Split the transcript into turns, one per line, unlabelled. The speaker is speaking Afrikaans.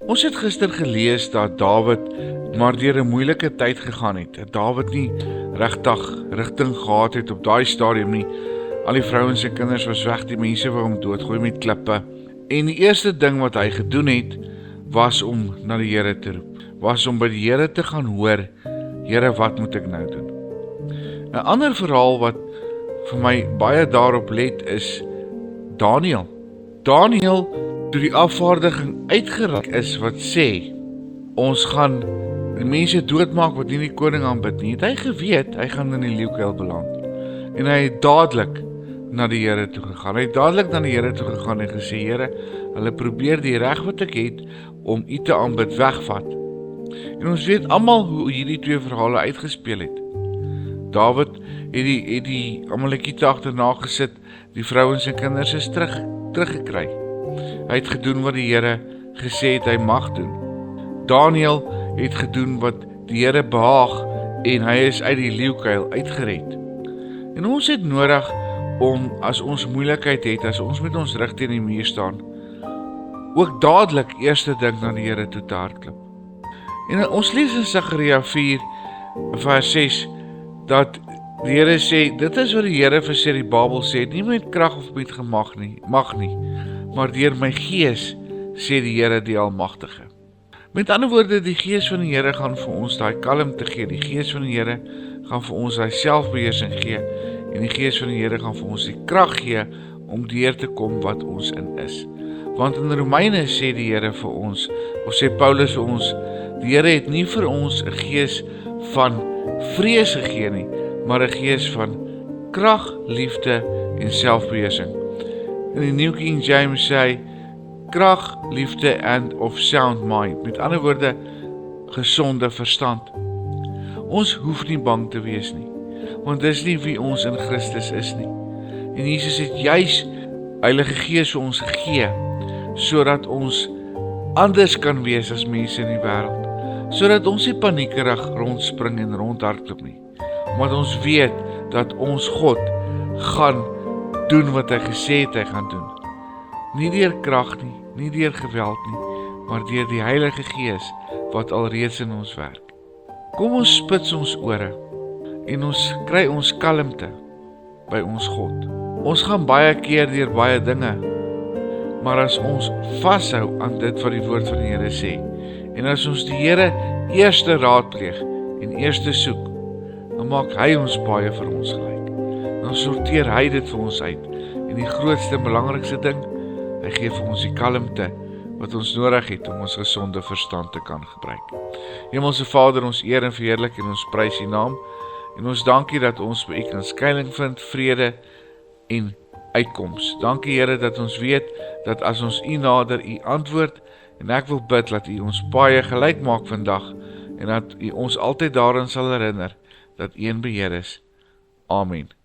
Ons het gister gelees dat Dawid maar deur 'n moeilike tyd gegaan het. Dat Dawid nie regtig rigting gehad het op daai stadium nie. Al die vrouens en kinders was weg, die mense wou hom doodgooi met klippe. En die eerste ding wat hy gedoen het, was om na die Here te roep. Was om by die Here te gaan hoor, Here, wat moet ek nou doen? 'n ander verhaal wat vir my baie daarop let is Daniël. Daniël, toe die afvaardiging uitgereik is wat sê, ons gaan die mense doodmaak wat nie die koning aanbid nie, het hy geweet, hy gaan in die leeukuil beland. En hy het dadelik na die Here toe gegaan. Hy het dadelik na die Here toe gegaan en gesê, Here, hulle probeer die reg wat ek het om U te aanbid wegvat. En ons weet almal hoe hierdie twee verhale uitgespeel het. Dawid het die Amalekiete agterna gesit, die vrouens en kinders is teruggekry. Hy het gedoen wat die Here gesê het hy mag doen. Daniël het gedoen wat die Here behaag en hy is uit die leeukuil uitgered. En ons het nodig om, as ons moeilikheid het, as ons met ons rug teen die muur staan, ook dadelik eerste ding na die Here toe te hardloop. En ons lees in Sagaria 4 vers 6 dat die Here sê, dit is wat die Here vir Serubabel sê, nie met krag of met mag nie, maar deur my gees, sê die Here die Almagtige. Met ander woorde, die gees van die Here gaan vir ons daai kalmte gee, die gees van die Here gaan vir ons daai selfbeheersing gee, en die gees van die Here gaan vir ons die krag gee om deur te kom wat ons in is. Want in Romeine sê die Here vir ons, of sê Paulus vir ons, die Here het nie vir ons 'n gees van vrees gegee nie, maar 'n gees van krag, liefde en selfbeheersing. In die New King James sê krag, liefde and of sound mind. Met ander woorde, gesonde verstand. Ons hoef nie bang te wees nie, want dis nie wie ons in Christus is nie. En Jesus het juis Heilige Gees vir ons gegee, sodat ons anders kan wees as mense in die wêreld. Sodat ons nie paniekerig rondspring en rondhardloop nie, maar ons weet dat ons God gaan doen wat hy gesê het hy gaan doen. Nie deur krag nie, nie deur geweld nie, maar deur die Heilige Gees wat alreeds in ons werk. Kom ons spits ons ore en ons kry ons kalmte by ons God. Ons gaan baie keer deur baie dinge, maar as ons vashou aan dit wat die woord van die Here sê, en as ons die Here eerste raadpleeg en eerste soek, dan maak hy ons baie vir ons gelyk. Dan sorteer hy dit vir ons uit. En die grootste en belangrikste ding, hy gee vir ons die kalmte wat ons nodig het om ons gesonde verstand te kan gebruik. Hemelse Vader, ons eer en verheerlik en ons prys U naam. En ons dankie dat ons by U kan skuiling vind, vrede en uitkoms. Dankie Here dat ons weet dat as ons U nader, U antwoord, en ek wil bid dat U ons baie gelyk maak vandag, en dat U ons altyd daarin sal herinner, dat U in beheer is. Amen.